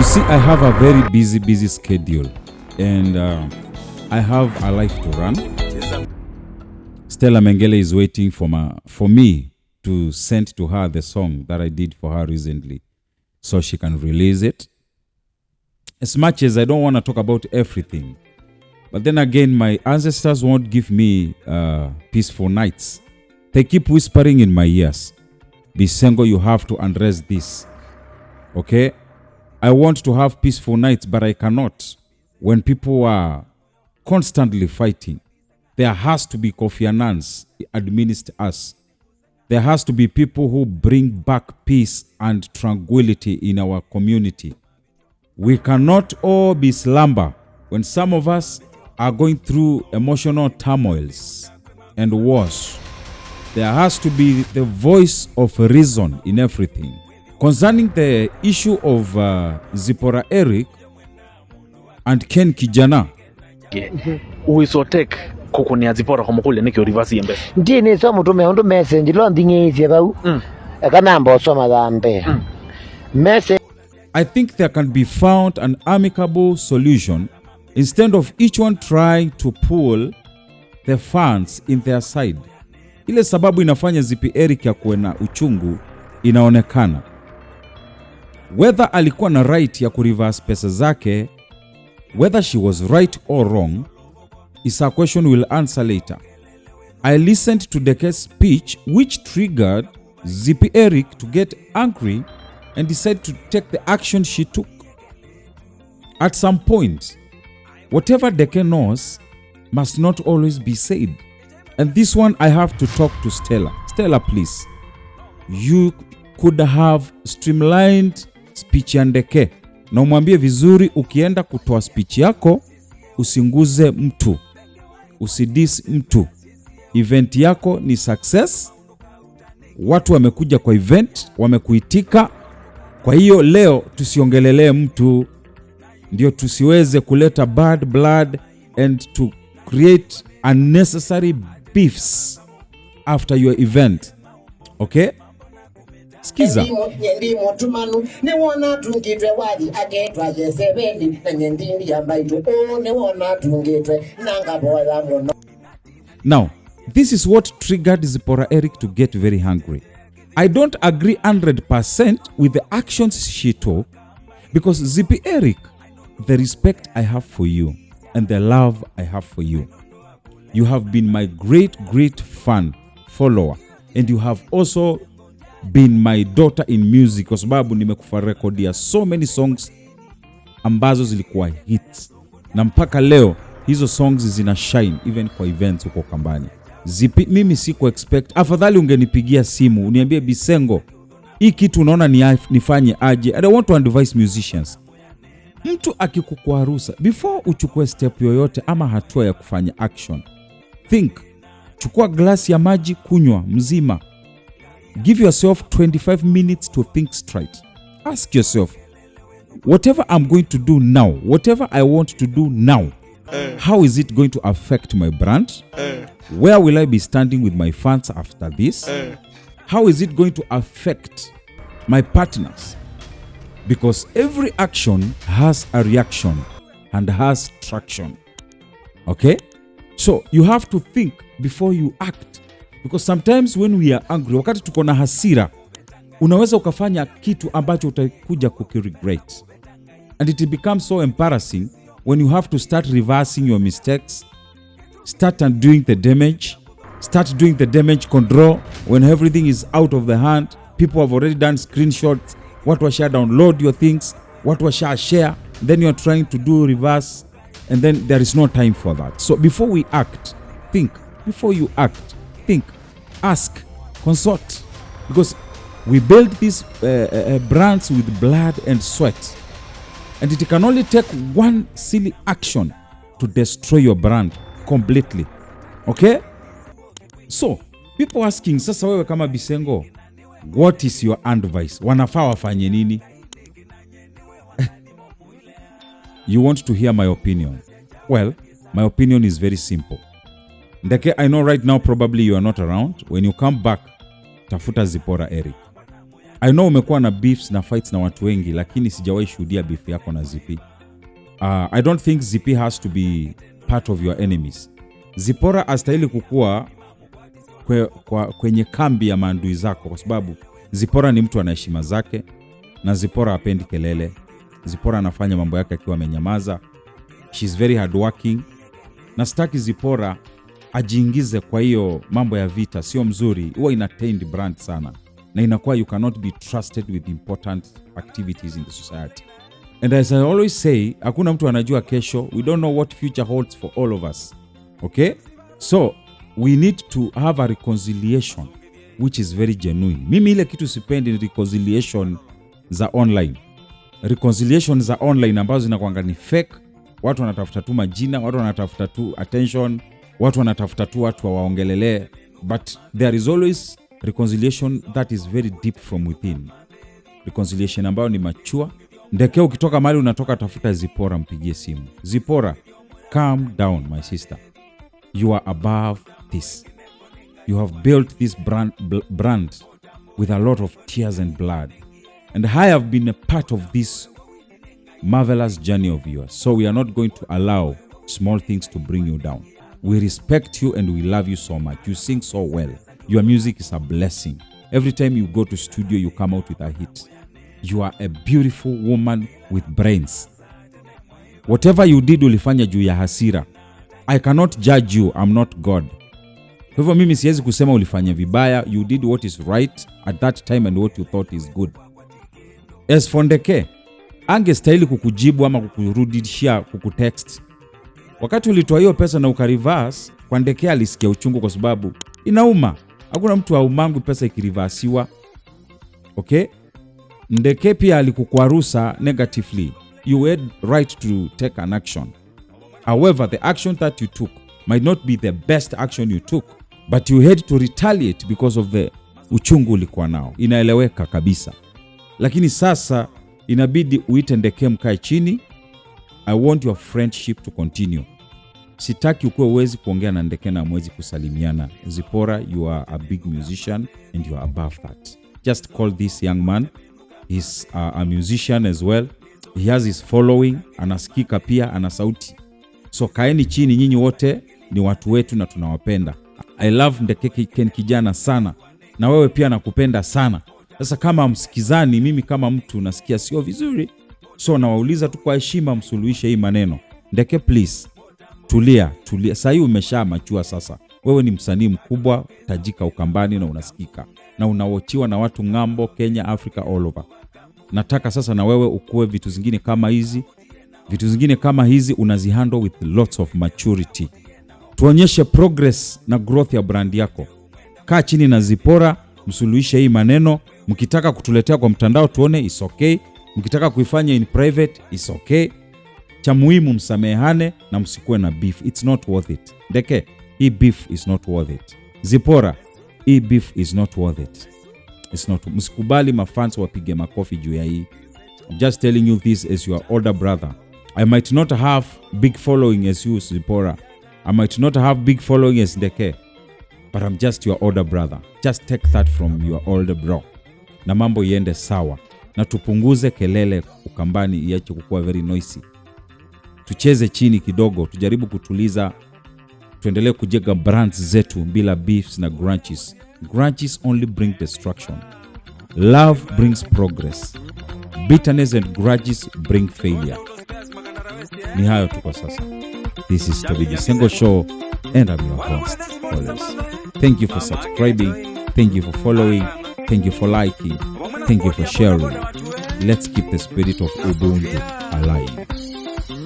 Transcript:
see, I have a very busy schedule, and I have a life to run. Stella Mengele is waiting for me to send to her the song that I did for her recently, so she can release it. As much as I don't want to talk about everything, but then again, my ancestors won't give me peaceful nights. They keep whispering in my ears, Bisengo, you have to undress this. Okay? I want to have peaceful nights, but I cannot. When people are constantly fighting, there has to be Kofi Annans administer us. There has to be people who bring back peace and tranquility in our community. We cannot all be slumber when some of us are going through emotional turmoils and wars. There has to be the voice of reason in everything. Concerning the issue of Zipporah Erick and Ken Kijana. Uisotek kukunia Zipporah komukule niki reverse yembe. Ndine so mutume ndo message lo ndingize ba. Akanamba so madambe. Message. I think there can be found an amicable solution instead of each one trying to pull the funds in their side. Ile sababu inafanya Zippy Erick ya kuwe na uchungu inaonekana. Whether alikuwa na right ya kureverse pesa zake, whether she was right or wrong, is a question we'll answer later. I listened to the case speech which triggered Zippy Erick to get angry and decided to take the action she took. At some point, whatever Deke knows must not always be said. And this one I have to talk to Stella. Stella, please. You could have streamlined speech ya Deke. Na umwambie vizuri ukienda kutoa speech yako, usinguze mtu. Usidis mtu. Event yako ni success. Watu wamekuja kwa event, wamekuitika. Kwa hiyo leo tusiongelelee mtu, ndio tusiweze kuleta bad blood and to create unnecessary beefs after your event. Okay? Skiza. Ndimo tumanu ne wona tungitwe wali agetwa yesebeli ngendindi ambaito ne wona tungitwe nanga boya mono. Now, this is what triggered Zipporah Erick to get very hungry. I don't agree 100% with the actions she took, because Zippy Erick, the respect I have for you and the love I have for you, you have been my great fan, follower, and you have also been my daughter in music, kwa sababu nimekufa recordia so many songs ambazo zilikuwa hits, na mpaka leo hizo songs zina shine even kwa events huko kambani. Zippy, mimi siku expect, afadhali ungenipigia simu uniambie Bisengo, hii kitu unaona nifanye aje. I don't want to advise musicians. Mtu akikukwarusa, before uchukue step yoyote ama hatua ya kufanya action, think. Chukua glass ya maji, kunywa mzima. Give yourself 25 minutes to think straight. Ask yourself, whatever I'm going to do now, whatever I want to do now, how is it going to affect my brand? Where will I be standing with my fans after this? How is it going to affect my partners? Because every action has a reaction and has traction. Okay? So you have to think before you act. Because sometimes when we are angry, wakati tuko na hasira, unaweza ukafanya kitu ambacho utakuja kukiregret. And it becomes so embarrassing when you have to start reversing your mistakes, start doing the damage control when everything is out of the hand. People have already done screenshots, what was share download your things, what was share, then you're trying to do reverse, and then there is no time for that. So before we act, think. Before you act, think, ask, consult, because we build these brands with blood and sweat, and it can only take one silly action to destroy your brand completely. Okay? So, people asking, sasa wewe kama Bisengo, what is your advice? Wanafaa wafanye nini? You want to hear my opinion? Well, my opinion is very simple. Ndeke, I know right now probably you are not around. When you come back, tafuta Zipporah Erick. I know umekuwa na beefs na fights na watu wengi, lakini sijawahi shuhudia beef yako na Zippy. I don't think Zippy has to be part of your enemies. Zipporah astahili kukua kwenye kambi ya maandui zako, kwa sababu Zipporah ni mtu ana heshima zake, na Zipporah hapendi kelele. Zipporah anafanya mambo yake akiwa amenyamaza. She's very hardworking. Na sitaki Zipporah ajiingize kwa hiyo mambo ya vita, sio mzuri. Huwa ina taint brand sana, na inakuwa you cannot be trusted with important activities in the society. And as I always say, hakuna mtu anajua kesho. We don't know what future holds for all of us. Okay? So, we need to have a reconciliation which is very genuine. Mimi ile kitu sipendi ni reconciliation za online. Reconciliation za online ambazo zinakuanga ni fake. Watu wanatafuta tu majina, watu wanatafuta tu attention, watu wanatafuta tu watu waongelele. But there is always reconciliation that is very deep from within. Reconciliation ambayo ni mature. Ndeke ukitoka mahali unatoka, tafuta Zipporah, mpigie simu. Zipporah, calm down my sister. You are above this. You have built this brand with a lot of tears and blood. And I have been a part of this marvelous journey of yours. So we are not going to allow small things to bring you down. We respect you and we love you so much. You sing so well. Your music is a blessing. Every time you go to studio, you come out with a hit. You are a beautiful woman with brains. Whatever you did ulifanya juu ya hasira. I cannot judge you. I'm not God. Kwa hivyo mimi siwezi kusema ulifanya vibaya. You did what is right at that time and what you thought is good. As for Ndeke, angestahili kukujibu ama kukurudishia, kukutext. Wakati ulitoa hiyo pesa na ukareverse, kwa Ndeke alisikia uchungu kwa sababu inauma. Hakuna mtu aumangu pesa ikirivasiwa. Okay? Ndeke pia alikukwarusa negatively. You had right to take an action. However, the action that you took might not be the best action you took, but you had to retaliate because of the uchungu ulikuwa nao. Inaeleweka kabisa. Lakini sasa inabidi uite Ndeke mkae chini. I want your friendship to continue. Sitaki ukuwe uwezi kuongea na Ndeke na mwezi kusalimiana. Zipporah, you are a big musician and you are above that. Just call this young man. He's a musician as well. He has his following. Anasikika pia, ana sauti. So kaeni chini, nyinyi wote ni watu wetu na tunawapenda. I love Ndeke Kijana sana. Na wewe pia nakupenda sana. Sasa kama msikizani, mimi kama mtu nasikia sio vizuri. So nawauliza tu kwa heshima msuluhishe hii maneno. Ndeke please, tulia. Sasa hivi umeshamachua sasa. Wewe ni msanii mkubwa, tajika Ukambani na unasikika. Na unawochiwa na watu ngambo, Kenya, Africa, all over. Nataka sasa na wewe ukue vitu zingine kama hizi. Vitu zingine kama hizi unazihandle with lots of maturity. Tuonyeshe progress na growth ya brand yako. Kaa chini na Zipporah, msuluhishe hii maneno. Mkitaka kutuletea kwa mtandao tuone, is okay. Mkitaka kuifanya in private, is okay. Cha muhimu msamehane na msikuwe na beef. It's not worth it. Ndeke, hii beef is not worth it. Zipporah, hii beef is not worth it. It's not. Msikubali mafans wapige makofi juu ya hii. I'm just telling you this as your older brother. I might not have big following as you, Zipporah. I might not have big following as Ndeke. But I'm just your older brother. Just take that from your older bro. Na mambo iende sawa. Na tupunguze kelele Ukambani, iache kukua very noisy. Tucheze chini kidogo, tujaribu kutuliza. Tuendelee kujenga brands zetu bila beefs na grudges. Grudges only bring destruction. Love brings progress. Bitterness and grudges bring failure. Ni hayo tu kwa sasa. This is the Bisengo Show and I'm your host always. Thank you for subscribing. Thank you for following. Thank you for liking. Thank you for sharing. Let's keep the spirit of Ubuntu alive.